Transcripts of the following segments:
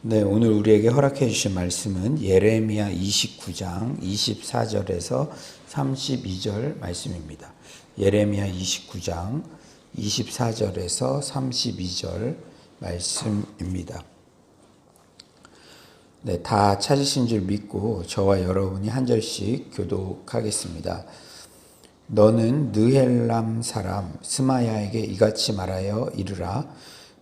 네, 오늘 우리에게 허락해 주신 말씀은 예레미야 29장 24절에서 32절 말씀입니다. 예레미야 29장 24절에서 32절 말씀입니다. 네, 다 찾으신 줄 믿고 저와 여러분이 한 절씩 교독하겠습니다. 너는 느헬람 사람 스마야에게 이같이 말하여 이르라.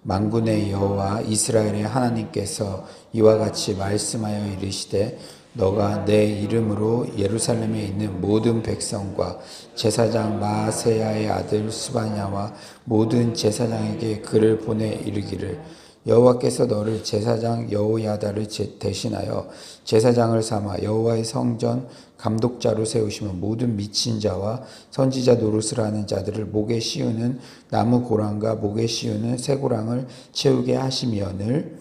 만군의 여호와 이스라엘의 하나님께서 이와 같이 말씀하여 이르시되 너가 내 이름으로 예루살렘에 있는 모든 백성과 제사장 마아세야의 아들 스바냐와 모든 제사장에게 글을 보내 이르기를 여호와께서 너를 제사장 여호야다를 대신하여 제사장을 삼아 여호와의 성전 감독자로 세우시면 모든 미친 자와 선지자 노릇을 하는 자들을 목에 씌우는 나무 고랑과 목에 씌우는 쇠고랑을 채우게 하시며늘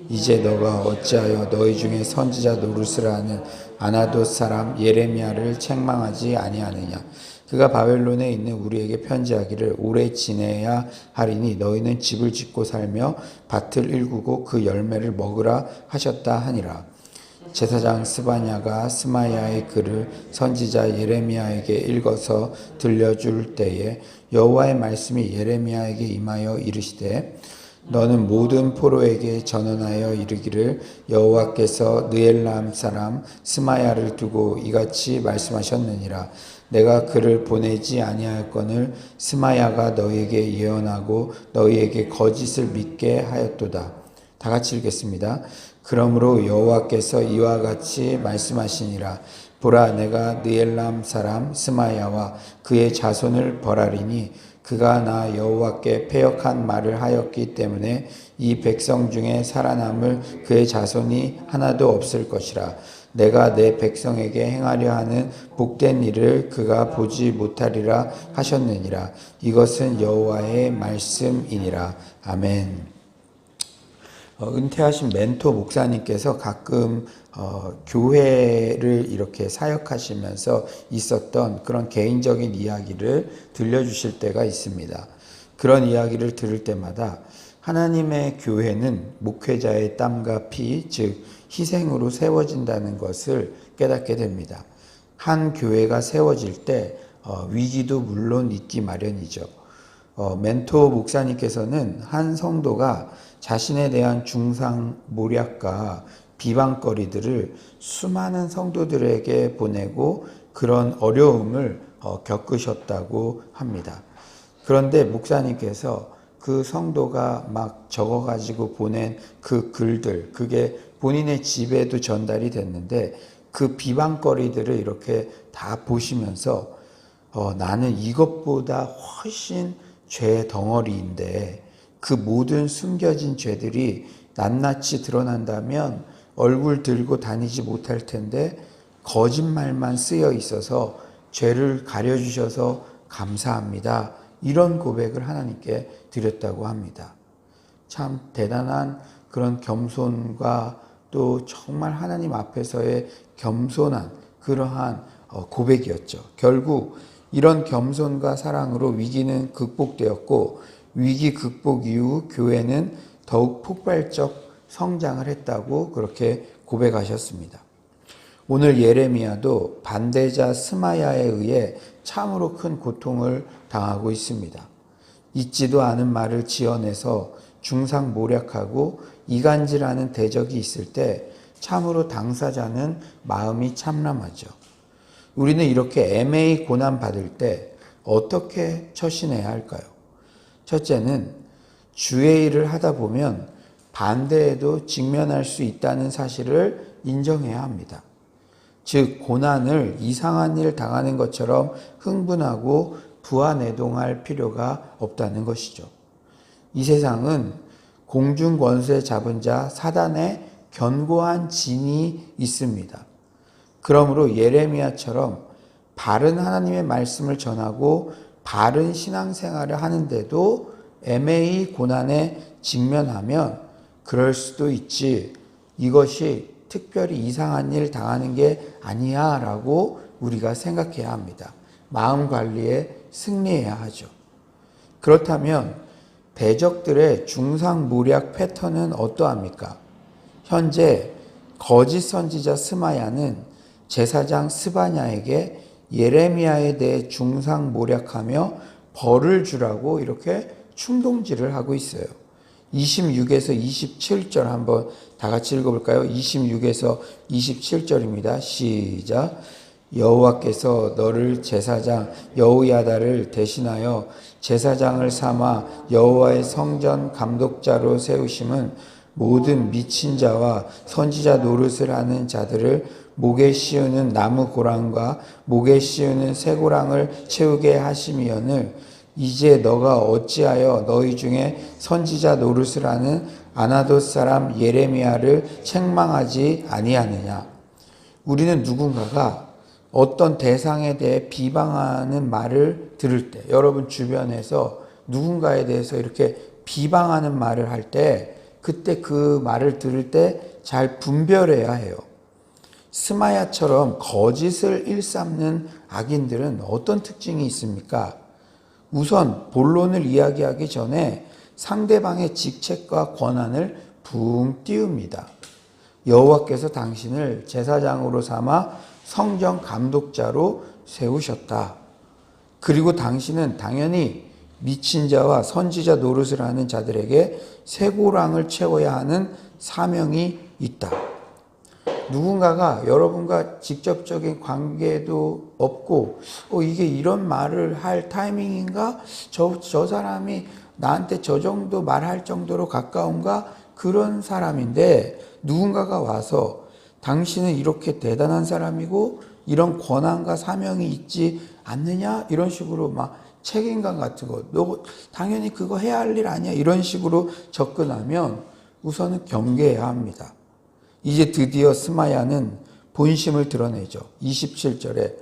이제 너가 어찌하여 너희 중에 선지자 노릇을 하는 아나돗 사람 예레미야를 책망하지 아니하느냐. 그가 바벨론에 있는 우리에게 편지하기를 오래 지내야 하리니 너희는 집을 짓고 살며 밭을 일구고 그 열매를 먹으라 하셨다 하니라. 제사장 스바냐가 스마야의 글을 선지자 예레미야에게 읽어서 들려줄 때에 여호와의 말씀이 예레미야에게 임하여 이르시되 너는 모든 포로에게 전언하여 이르기를 여호와께서 느헬람 사람 스마야를 두고 이같이 말씀하셨느니라. 내가 그를 보내지 아니할거늘 스마야가 너희에게 예언하고 너희에게 거짓을 믿게 하였도다. 다 같이 읽겠습니다. 그러므로 여호와께서 이와 같이 말씀하시니라. 보라, 내가 느헬람 사람 스마야와 그의 자손을 벌하리니 그가 나 여호와께 패역한 말을 하였기 때문에 이 백성 중에 살아남을 그의 자손이 하나도 없을 것이라. 내가 내 백성에게 행하려 하는 복된 일을 그가 보지 못하리라 하셨느니라. 이것은 여호와의 말씀이니라. 아멘. 은퇴하신 멘토 목사님께서 가끔 교회를 이렇게 사역하시면서 있었던 그런 개인적인 이야기를 들려주실 때가 있습니다. 그런 이야기를 들을 때마다 하나님의 교회는 목회자의 땀과 피, 즉 희생으로 세워진다는 것을 깨닫게 됩니다. 한 교회가 세워질 때 위기도 물론 있기 마련이죠. 멘토 목사님께서는 한 성도가 자신에 대한 중상모략과 비방거리들을 수많은 성도들에게 보내고 그런 어려움을 겪으셨다고 합니다. 그런데 목사님께서 그 성도가 막 적어가지고 보낸 그 글들, 그게 본인의 집에도 전달이 됐는데 그 비방거리들을 이렇게 다 보시면서 나는 이것보다 훨씬 죄 덩어리인데 그 모든 숨겨진 죄들이 낱낱이 드러난다면 얼굴 들고 다니지 못할 텐데 거짓말만 쓰여 있어서 죄를 가려주셔서 감사합니다. 이런 고백을 하나님께 드렸다고 합니다. 참 대단한 그런 겸손과 또 정말 하나님 앞에서의 겸손한 그러한 고백이었죠. 결국 이런 겸손과 사랑으로 위기는 극복되었고 위기 극복 이후 교회는 더욱 폭발적 성장을 했다고 그렇게 고백하셨습니다. 오늘 예레미야도 반대자 스마야에 의해 참으로 큰 고통을 당하고 있습니다. 있지도 않은 말을 지어내서 중상모략하고 이간질하는 대적이 있을 때 참으로 당사자는 마음이 참람하죠. 우리는 이렇게 애매히 고난받을 때 어떻게 처신해야 할까요? 첫째는 주의 일을 하다 보면 반대에도 직면할 수 있다는 사실을 인정해야 합니다. 즉 고난을 이상한 일 당하는 것처럼 흥분하고 부하내동할 필요가 없다는 것이죠. 이 세상은 공중 권세 잡은 자 사단의 견고한 진이 있습니다. 그러므로 예레미야처럼 바른 하나님의 말씀을 전하고 바른 신앙생활을 하는데도 애매히 고난에 직면하면 그럴 수도 있지, 이것이 특별히 이상한 일 당하는 게 아니야 라고 우리가 생각해야 합니다. 마음 관리에 승리해야 하죠. 그렇다면 대적들의 중상모략 패턴은 어떠합니까? 현재 거짓 선지자 스마야는 제사장 스바냐에게 예레미야에 대해 중상모략하며 벌을 주라고 이렇게 충동질을 하고 있어요. 26에서 27절 한번 다 같이 읽어볼까요? 26에서 27절입니다. 시작. 여호와께서 너를 제사장 여호야다를 대신하여 제사장을 삼아 여호와의 성전 감독자로 세우심은 모든 미친 자와 선지자 노릇을 하는 자들을 목에 씌우는 나무 고랑과 목에 씌우는 쇠고랑을 채우게 하심이오늘 이제 너가 어찌하여 너희 중에 선지자 노릇을 하는 아나돗 사람 예레미야를 책망하지 아니하느냐. 우리는 누군가가 어떤 대상에 대해 비방하는 말을 들을 때, 여러분 주변에서 누군가에 대해서 이렇게 비방하는 말을 할 때, 그때 그 말을 들을 때 잘 분별해야 해요. 스마야처럼 거짓을 일삼는 악인들은 어떤 특징이 있습니까? 우선 본론을 이야기하기 전에 상대방의 직책과 권한을 붕 띄웁니다. 여호와께서 당신을 제사장으로 삼아 성전 감독자로 세우셨다. 그리고 당신은 당연히 미친 자와 선지자 노릇을 하는 자들에게 쇠고랑을 채워야 하는 사명이 있다. 누군가가 여러분과 직접적인 관계도 없고 이게 이런 말을 할 타이밍인가? 저 사람이 나한테 저 정도 말할 정도로 가까운가? 그런 사람인데 누군가가 와서 당신은 이렇게 대단한 사람이고 이런 권한과 사명이 있지 않느냐? 이런 식으로 막 책임감 같은 거, 너 당연히 그거 해야 할 일 아니야? 이런 식으로 접근하면 우선은 경계해야 합니다. 이제 드디어 스마야는 본심을 드러내죠. 27절에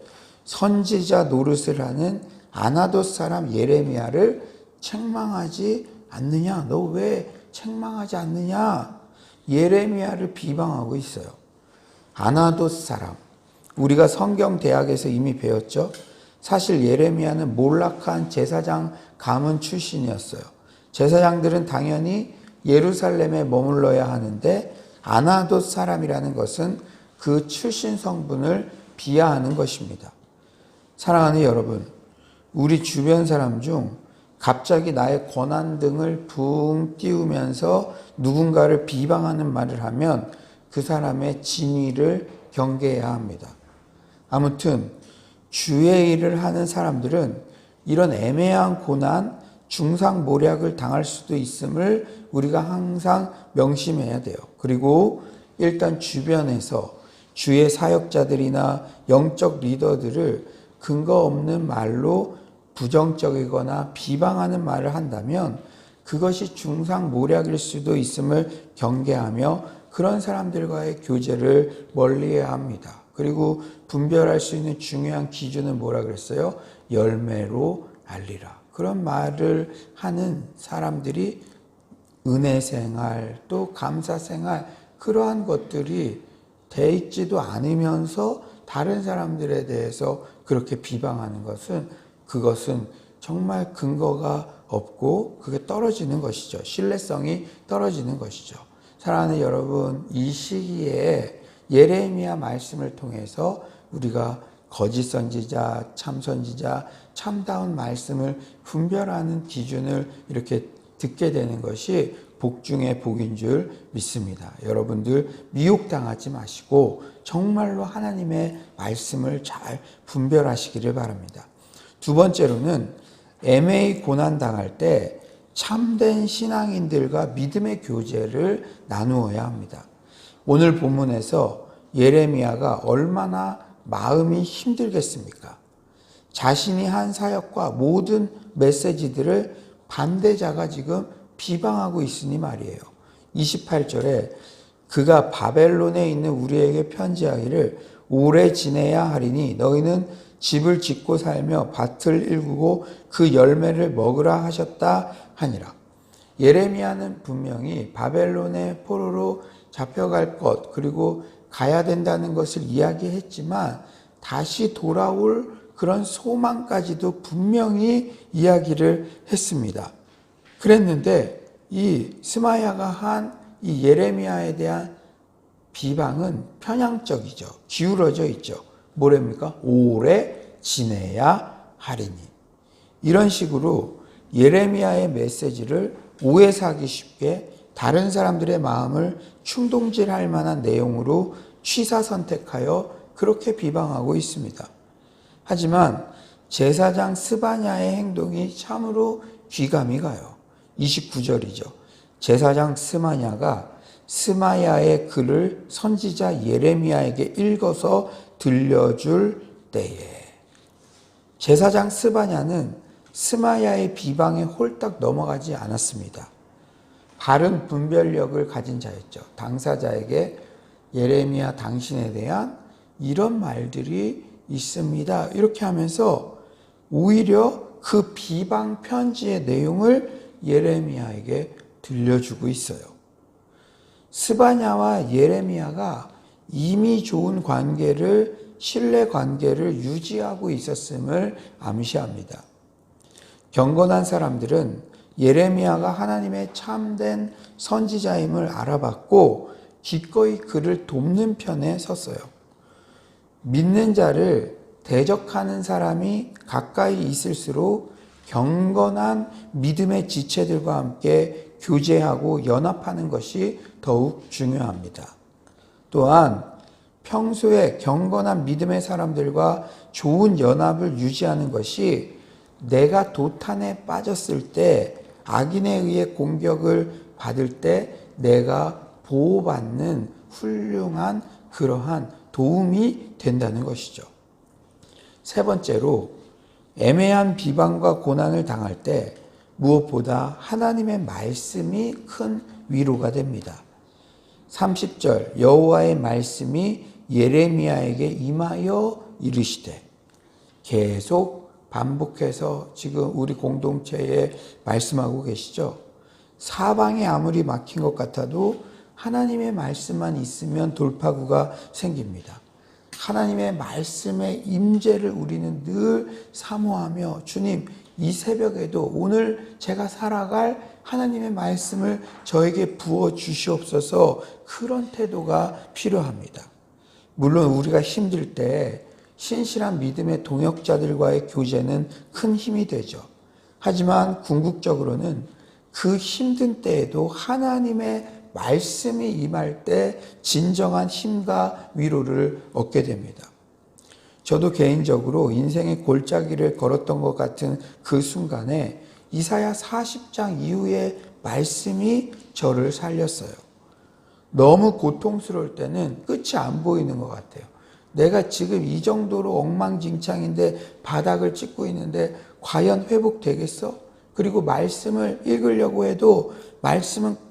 선지자 노릇을 하는 아나돗 사람 예레미야를 책망하지 않느냐? 너 왜 책망하지 않느냐? 예레미야를 비방하고 있어요. 아나돗 사람. 우리가 성경 대학에서 이미 배웠죠. 사실 예레미야는 몰락한 제사장 가문 출신이었어요. 제사장들은 당연히 예루살렘에 머물러야 하는데 아나돗 사람이라는 것은 그 출신 성분을 비하하는 것입니다. 사랑하는 여러분, 우리 주변 사람 중 갑자기 나의 권한 등을 붕 띄우면서 누군가를 비방하는 말을 하면 그 사람의 진위를 경계해야 합니다. 아무튼 주의 일을 하는 사람들은 이런 애매한 고난, 중상모략을 당할 수도 있음을 우리가 항상 명심해야 돼요. 그리고 일단 주변에서 주의 사역자들이나 영적 리더들을 근거 없는 말로 부정적이거나 비방하는 말을 한다면 그것이 중상모략일 수도 있음을 경계하며 그런 사람들과의 교제를 멀리해야 합니다. 그리고 분별할 수 있는 중요한 기준은 뭐라 그랬어요? 열매로 알리라. 그런 말을 하는 사람들이 은혜 생활, 또 감사 생활, 그러한 것들이 돼 있지도 않으면서 다른 사람들에 대해서 그렇게 비방하는 것은 그것은 정말 근거가 없고 그게 떨어지는 것이죠. 신뢰성이 떨어지는 것이죠. 사랑하는 여러분, 이 시기에 예레미야 말씀을 통해서 우리가 거짓 선지자, 참 선지자, 참다운 말씀을 분별하는 기준을 이렇게 듣게 되는 것이 복 중에 복인 줄 믿습니다. 여러분들 미혹당하지 마시고 정말로 하나님의 말씀을 잘 분별하시기를 바랍니다. 두 번째로는 애매히 고난당할 때 참된 신앙인들과 믿음의 교제를 나누어야 합니다. 오늘 본문에서 예레미야가 얼마나 마음이 힘들겠습니까? 자신이 한 사역과 모든 메시지들을 반대자가 지금 비방하고 있으니 말이에요. 28절에 그가 바벨론에 있는 우리에게 편지하기를 오래 지내야 하리니 너희는 집을 짓고 살며 밭을 일구고 그 열매를 먹으라 하셨다 하니라. 예레미야는 분명히 바벨론의 포로로 잡혀갈 것, 그리고 가야 된다는 것을 이야기했지만 다시 돌아올 그런 소망까지도 분명히 이야기를 했습니다. 그랬는데 이 스마야가 한 이 예레미야에 대한 비방은 편향적이죠. 기울어져 있죠. 뭐랍니까? 오래 지내야 하리니. 이런 식으로 예레미야의 메시지를 오해사기 쉽게 다른 사람들의 마음을 충동질할 만한 내용으로 취사 선택하여 그렇게 비방하고 있습니다. 하지만 제사장 스바냐의 행동이 참으로 귀감이 가요. 29절이죠. 제사장 스마냐가 스마야의 글을 선지자 예레미야에게 읽어서 들려줄 때에 제사장 스바냐는 스마야의 비방에 홀딱 넘어가지 않았습니다. 바른 분별력을 가진 자였죠. 당사자에게 예레미야 당신에 대한 이런 말들이 있습니다. 이렇게 하면서 오히려 그 비방 편지의 내용을 예레미야에게 들려주고 있어요. 스바냐와 예레미야가 이미 좋은 관계를, 신뢰 관계를 유지하고 있었음을 암시합니다. 경건한 사람들은 예레미야가 하나님의 참된 선지자임을 알아봤고 기꺼이 그를 돕는 편에 섰어요. 믿는 자를 대적하는 사람이 가까이 있을수록 경건한 믿음의 지체들과 함께 교제하고 연합하는 것이 더욱 중요합니다. 또한 평소에 경건한 믿음의 사람들과 좋은 연합을 유지하는 것이 내가 도탄에 빠졌을 때, 악인에 의해 공격을 받을 때 내가 보호받는 훌륭한 그러한 도움이 된다는 것이죠. 세 번째로, 애매한 비방과 고난을 당할 때 무엇보다 하나님의 말씀이 큰 위로가 됩니다. 30절, 여호와의 말씀이 예레미야에게 임하여 이르시되, 계속 반복해서 지금 우리 공동체에 말씀하고 계시죠. 사방이 아무리 막힌 것 같아도 하나님의 말씀만 있으면 돌파구가 생깁니다. 하나님의 말씀의 임재를 우리는 늘 사모하며, 주님, 이 새벽에도 오늘 제가 살아갈 하나님의 말씀을 저에게 부어 주시옵소서, 그런 태도가 필요합니다. 물론 우리가 힘들 때 신실한 믿음의 동역자들과의 교제는 큰 힘이 되죠. 하지만 궁극적으로는 그 힘든 때에도 하나님의 말씀이 임할 때 진정한 힘과 위로를 얻게 됩니다. 저도 개인적으로 인생의 골짜기를 걸었던 것 같은 그 순간에 이사야 40장 이후의 말씀이 저를 살렸어요. 너무 고통스러울 때는 끝이 안 보이는 것 같아요. 내가 지금 이 정도로 엉망진창인데 바닥을 찍고 있는데 과연 회복되겠어? 그리고 말씀을 읽으려고 해도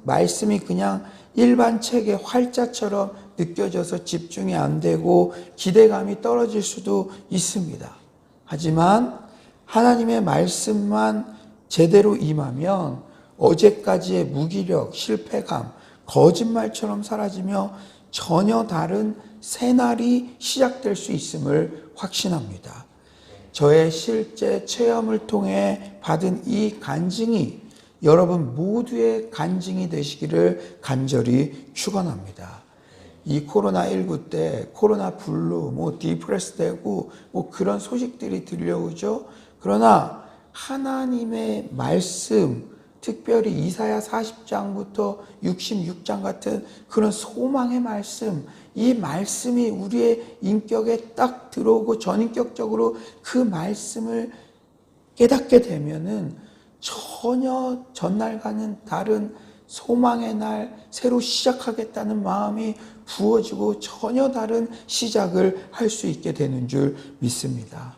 말씀이 그냥 일반 책의 활자처럼 느껴져서 집중이 안 되고 기대감이 떨어질 수도 있습니다. 하지만 하나님의 말씀만 제대로 임하면 어제까지의 무기력, 실패감, 거짓말처럼 사라지며 전혀 다른 새날이 시작될 수 있음을 확신합니다. 저의 실제 체험을 통해 받은 이 간증이 여러분 모두의 간증이 되시기를 간절히 축원합니다. 이 코로나19 때 코로나 블루, 디프레스 되고 그런 소식들이 들려오죠. 그러나 하나님의 말씀, 특별히 이사야 40장부터 66장 같은 그런 소망의 말씀, 이 말씀이 우리의 인격에 딱 들어오고 전인격적으로 그 말씀을 깨닫게 되면은 전혀 전날과는 다른 소망의 날, 새로 시작하겠다는 마음이 부어지고 전혀 다른 시작을 할 수 있게 되는 줄 믿습니다.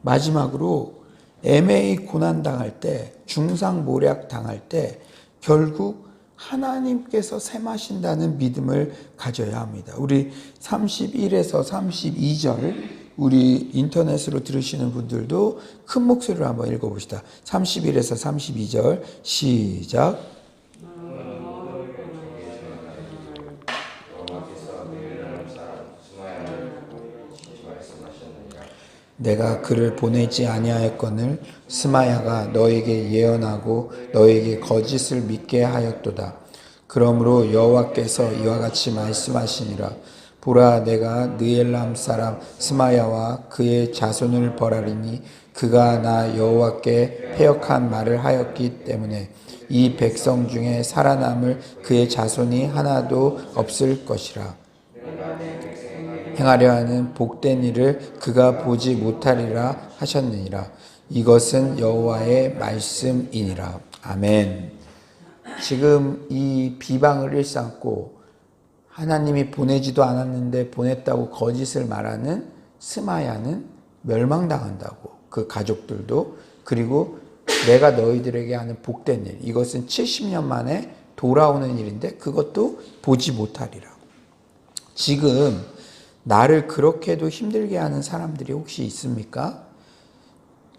마지막으로 애매히 고난당할 때, 중상모략 당할 때 결국 하나님께서 셈하신다는 믿음을 가져야 합니다. 우리 31에서 32절 우리 인터넷으로 들으시는 분들도 큰 목소리로 한번 읽어봅시다. 31에서 32절 시작. 내가 그를 보내지 아니하였거늘 스마야가 너에게 예언하고 너에게 거짓을 믿게 하였도다. 그러므로 여호와께서 이와 같이 말씀하시니라. 보라, 내가 느엘람 사람 스마야와 그의 자손을 벌하리니 그가 나 여호와께 패역한 말을 하였기 때문에 이 백성 중에 살아남을 그의 자손이 하나도 없을 것이라. 행하려 하는 복된 일을 그가 보지 못하리라 하셨느니라. 이것은 여호와의 말씀이니라. 아멘. 지금 이 비방을 일삼고 하나님이 보내지도 않았는데 보냈다고 거짓을 말하는 스마야는 멸망당한다고, 그 가족들도. 그리고 내가 너희들에게 하는 복된 일, 이것은 70년 만에 돌아오는 일인데 그것도 보지 못하리라. 지금 나를 그렇게도 힘들게 하는 사람들이 혹시 있습니까?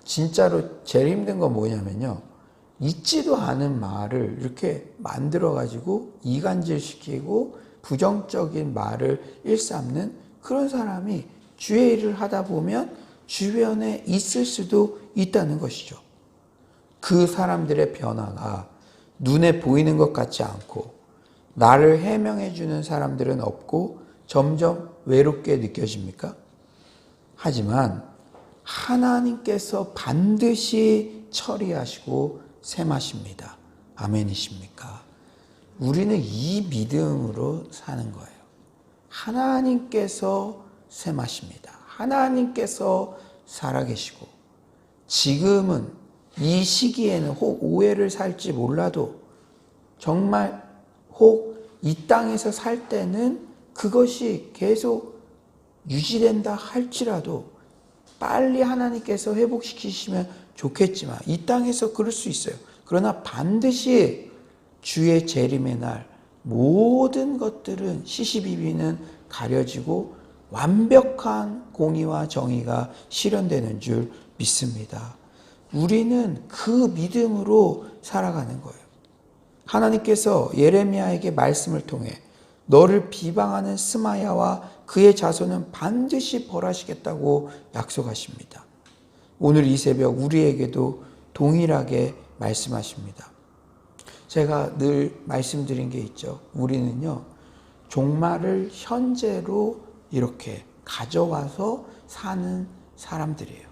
진짜로 제일 힘든 건 뭐냐면요, 있지도 않은 말을 이렇게 만들어가지고 이간질시키고 부정적인 말을 일삼는 그런 사람이 주의 일을 하다 보면 주변에 있을 수도 있다는 것이죠. 그 사람들의 변화가 눈에 보이는 것 같지 않고 나를 해명해 주는 사람들은 없고 점점 외롭게 느껴집니까? 하지만 하나님께서 반드시 처리하시고 셈하십니다. 아멘이십니까? 우리는 이 믿음으로 사는 거예요. 하나님께서 셈하십니다. 하나님께서 살아계시고, 지금은 이 시기에는 혹 오해를 살지 몰라도 정말 혹 이 땅에서 살 때는 그것이 계속 유지된다 할지라도 빨리 하나님께서 회복시키시면 좋겠지만 이 땅에서 그럴 수 있어요. 그러나 반드시 주의 재림의 날 모든 것들은 시시비비는 가려지고 완벽한 공의와 정의가 실현되는 줄 믿습니다. 우리는 그 믿음으로 살아가는 거예요. 하나님께서 예레미야에게 말씀을 통해 너를 비방하는 스마야와 그의 자손은 반드시 벌하시겠다고 약속하십니다. 오늘 이 새벽 우리에게도 동일하게 말씀하십니다. 제가 늘 말씀드린 게 있죠. 우리는요, 종말을 현재로 이렇게 가져와서 사는 사람들이에요.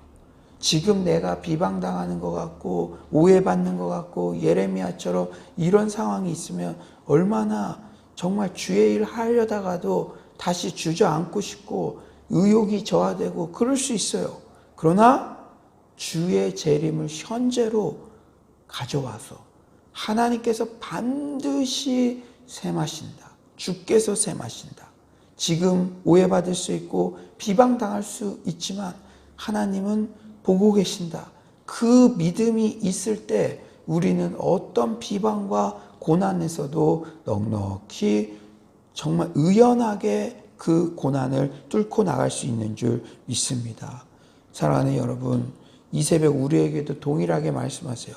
지금 내가 비방당하는 것 같고 오해받는 것 같고 예레미야처럼 이런 상황이 있으면 얼마나 정말 주의 일 하려다가도 다시 주저앉고 싶고 의욕이 저하되고 그럴 수 있어요. 그러나 주의 재림을 현재로 가져와서 하나님께서 반드시 셈하신다. 주께서 셈하신다. 지금 오해받을 수 있고 비방당할 수 있지만 하나님은 보고 계신다. 그 믿음이 있을 때 우리는 어떤 비방과 고난에서도 넉넉히 정말 의연하게 그 고난을 뚫고 나갈 수 있는 줄 믿습니다. 사랑하는 여러분, 이 새벽 우리에게도 동일하게 말씀하세요.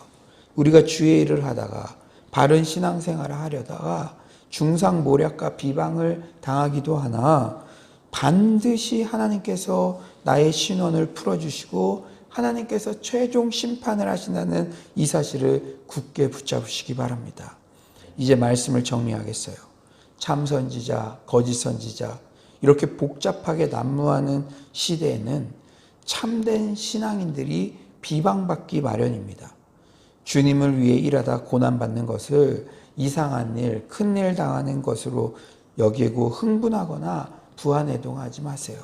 우리가 주의 일을 하다가 바른 신앙생활을 하려다가 중상모략과 비방을 당하기도 하나 반드시 하나님께서 나의 신원을 풀어주시고 하나님께서 최종 심판을 하신다는 이 사실을 굳게 붙잡으시기 바랍니다. 이제 말씀을 정리하겠어요. 참 선지자, 거짓 선지자, 이렇게 복잡하게 난무하는 시대에는 참된 신앙인들이 비방받기 마련입니다. 주님을 위해 일하다 고난받는 것을 이상한 일, 큰일 당하는 것으로 여기고 흥분하거나 부안해동하지 마세요.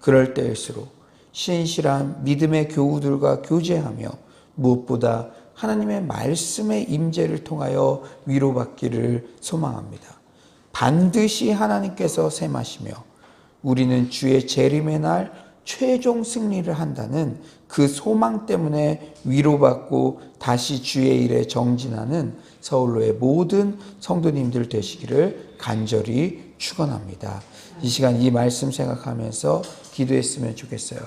그럴 때일수록 신실한 믿음의 교우들과 교제하며 무엇보다 하나님의 말씀의 임재를 통하여 위로받기를 소망합니다. 반드시 하나님께서 셈하시며 우리는 주의 재림의 날 최종 승리를 한다는 그 소망 때문에 위로받고 다시 주의 일에 정진하는 서울로의 모든 성도님들 되시기를 간절히 축원합니다. 이 시간 이 말씀 생각하면서 기도했으면 좋겠어요.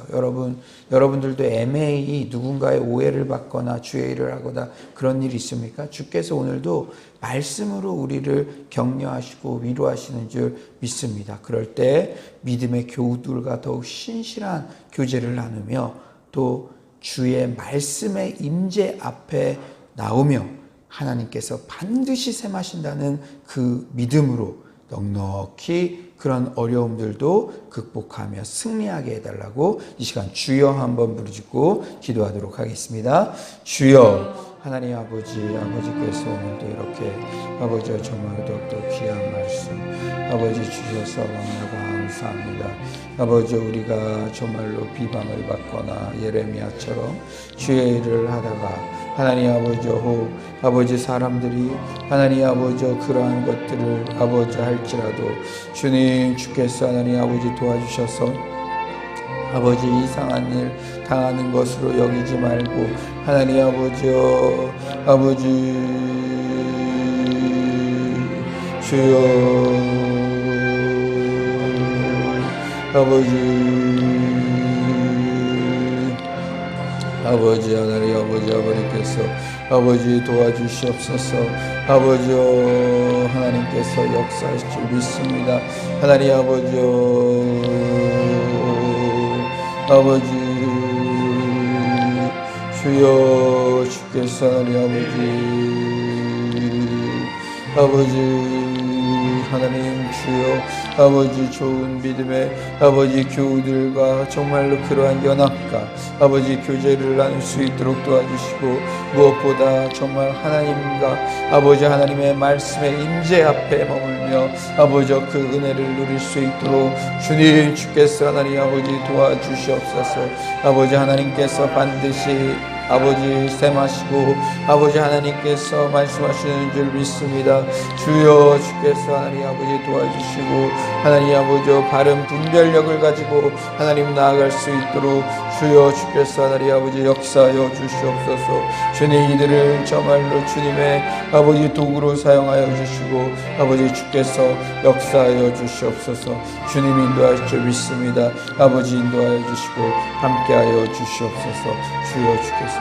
여러분들도 애매히 누군가의 오해를 받거나 주의 일을 하거나 그런 일이 있습니까? 주께서 오늘도 말씀으로 우리를 격려하시고 위로하시는 줄 믿습니다. 그럴 때 믿음의 교우들과 더욱 신실한 교제를 나누며 또 주의 말씀의 임재 앞에 나오며 하나님께서 반드시 샘하신다는 그 믿음으로 넉넉히 그런 어려움들도 극복하며 승리하게 해달라고 이 시간 주여 한번 부르짖고 기도하도록 하겠습니다. 주여 하나님 아버지께서 오늘도 이렇게 아버지와 정말 더욱더 귀한 말씀 아버지 주셔서 너무나 감사합니다. 아버지 우리가 정말로 비방을 받거나 예레미야처럼 주의 일을 하다가 하나님 아버지 혹 아버지 사람들이 하나님 아버지 그러한 것들을 아버지 할지라도 주님 주께서 하나님 아버지 도와주셔서 아버지 이상한 일 당하는 것으로 여기지 말고 하나님 아버지 주여 아버지 하나님 아버지께서 아버지 도와주시옵소서. 아버지 하나님께서 역사하실 줄 믿습니다. 하나님 아버지 주여 주께서 아버지 하나님 주여 아버지 좋은 믿음의 아버지 교우들과 정말로 그러한 연합과 아버지 교제를 나눌 수 있도록 도와주시고 무엇보다 정말 하나님과 아버지 하나님의 말씀의 임재 앞에 머물며 아버지 그 은혜를 누릴 수 있도록 주님 주께서 하나님 아버지 도와주시옵소서. 아버지 하나님께서 반드시 아버지 샘하시고 아버지 하나님께서 말씀하시는 줄 믿습니다. 주여 주께서 하나님 아버지 도와주시고 하나님 아버지 바른 분별력을 가지고 하나님 나아갈 수 있도록 주여 주께서 하나님 아버지 역사하여 주시옵소서. 주님 이들을 정말로 주님의 아버지 도구로 사용하여 주시고 아버지 주께서 역사하여 주시옵소서. 주님 인도하실 줄 믿습니다. 아버지 인도하여 주시고 함께하여 주시옵소서. 주여 주께서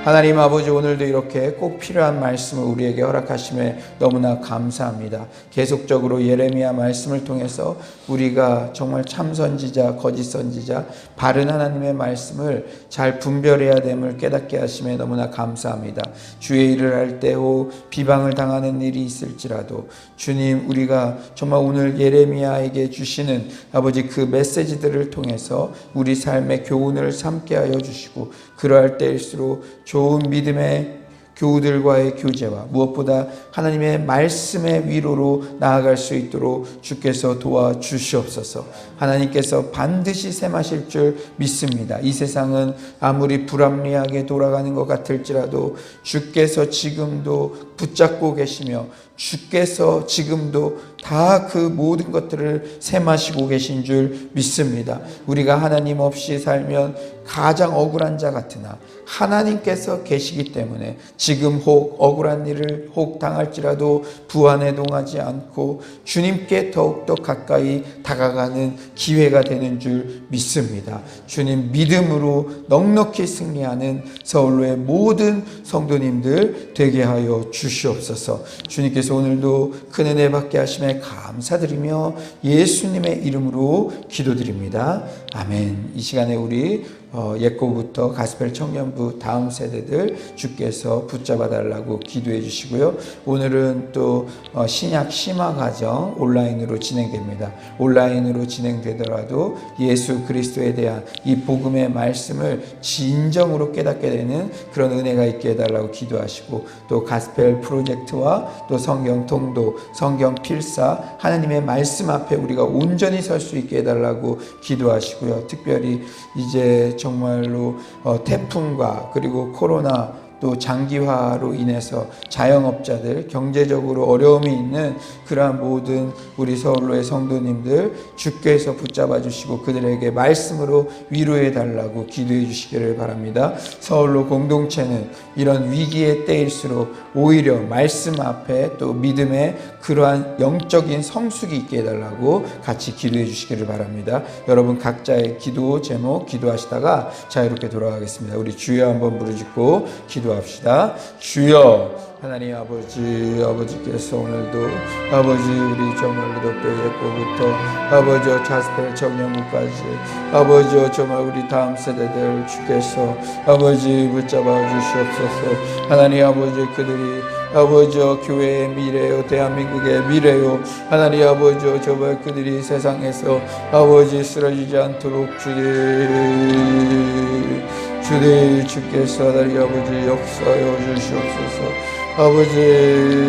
하나님 아버지 오늘도 이렇게 꼭 필요한 말씀을 우리에게 허락하심에 너무나 감사합니다. 계속적으로 예레미야 말씀을 통해서 우리가 정말 참 선지자, 거짓 선지자, 바른 하나님의 말씀을 잘 분별해야 됨을 깨닫게 하심에 너무나 감사합니다. 주의 일을 할 때 혹 비방을 당하는 일이 있을지라도 주님 우리가 정말 오늘 예레미야에게 주시는 아버지 그 메시지들을 통해서 우리 삶의 교훈을 삼게 하여 주시고 그러할 때일수록 좋은 믿음의 교우들과의 교제와 무엇보다 하나님의 말씀의 위로로 나아갈 수 있도록 주께서 도와주시옵소서. 하나님께서 반드시 샘하실 줄 믿습니다. 이 세상은 아무리 불합리하게 돌아가는 것 같을지라도 주께서 지금도 붙잡고 계시며 주께서 지금도 다 그 모든 것들을 샘하시고 계신 줄 믿습니다. 우리가 하나님 없이 살면 가장 억울한 자 같으나 하나님께서 계시기 때문에 지금 혹 억울한 일을 혹 당할지라도 부안해동하지 않고 주님께 더욱더 가까이 다가가는 기회가 되는 줄 믿습니다. 주님 믿음으로 넉넉히 승리하는 서울로의 모든 성도님들 되게 하여 주시옵소서. 주님께서 오늘도 큰 은혜 받게 하심에 감사드리며 예수님의 이름으로 기도드립니다. 아멘. 이 시간에 우리 옛고부터 가스펠 청년부 다음 세대들 주께서 붙잡아 달라고 기도해 주시고요. 오늘은 또 신약 심화과정 온라인으로 진행됩니다. 온라인으로 진행되더라도 예수 그리스도에 대한 이 복음의 말씀을 진정으로 깨닫게 되는 그런 은혜가 있게 해달라고 기도하시고 또 가스펠 프로젝트와 또 성경 통도, 성경 필사, 하나님의 말씀 앞에 우리가 온전히 설 수 있게 해달라고 기도하시고요. 특별히 이제 정말로 태풍과 그리고 코로나 또 장기화로 인해서 자영업자들 경제적으로 어려움이 있는 그러한 모든 우리 서울로의 성도님들 주께서 붙잡아 주시고 그들에게 말씀으로 위로해 달라고 기도해 주시기를 바랍니다. 서울로 공동체는 이런 위기의 때일수록 오히려 말씀 앞에 또 믿음의 그러한 영적인 성숙이 있게 해달라고 같이 기도해 주시기를 바랍니다. 여러분 각자의 기도 제목 기도하시다가 자유롭게 돌아가겠습니다. 우리 주여 한번 부르짖고 기도 기도합시다. 주여 하나님 아버지께서 오늘도 아버지 우리 정말 기독교 예고부터 아버지 자스펠 청년부까지 아버지 정말 우리 다음 세대들 주께서 아버지 붙잡아 주시옵소서. 하나님 아버지 그들이 아버지 교회의 미래요 대한민국의 미래요 하나님 아버지 정말 그들이 세상에서 아버지 쓰러지지 않도록 주께서 하나님 아버지 역사여 주시옵소서.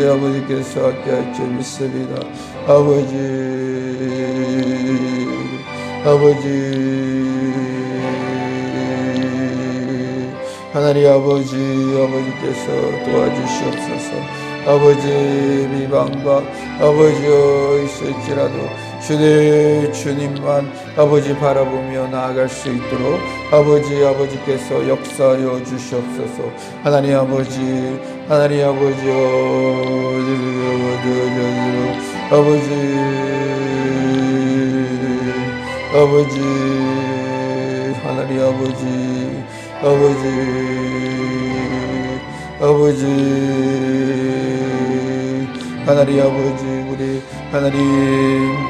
아버지께서 함께할 줄 믿습니다. 하나님 아버지께서 도와주시옵소서. 비방과 있을지라도 주님만 바라보며 나아갈 수 있도록 아버지께서 역사하여 주시옵소서. 하나님 아버지 하나님 아버지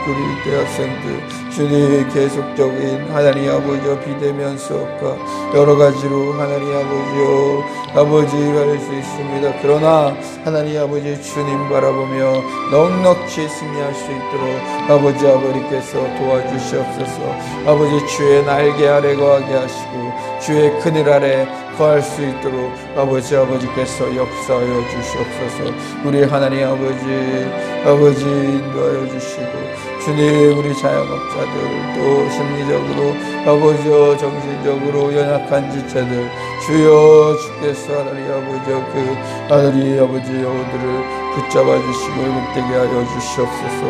우리 대학생들 주님 계속적인 하나님 아버지 비대면 수업과 여러 가지로 하나님 아버지 할 수 있습니다. 그러나 하나님 아버지 주님 바라보며 넉넉히 승리할 수 있도록 아버지께서 도와주시옵소서. 주의 날개 아래 거하게 하시고 주의 그늘 아래 거할 수 있도록 아버지께서 역사하여 주시옵소서. 우리 하나님 아버지 인도하여 주시고 주님 우리 자영업자들 또 심리적으로 정신적으로 연약한 지체들 주께서 하나님 아버지 여우들을 붙잡아 주시고 회복되게 하여 주시옵소서.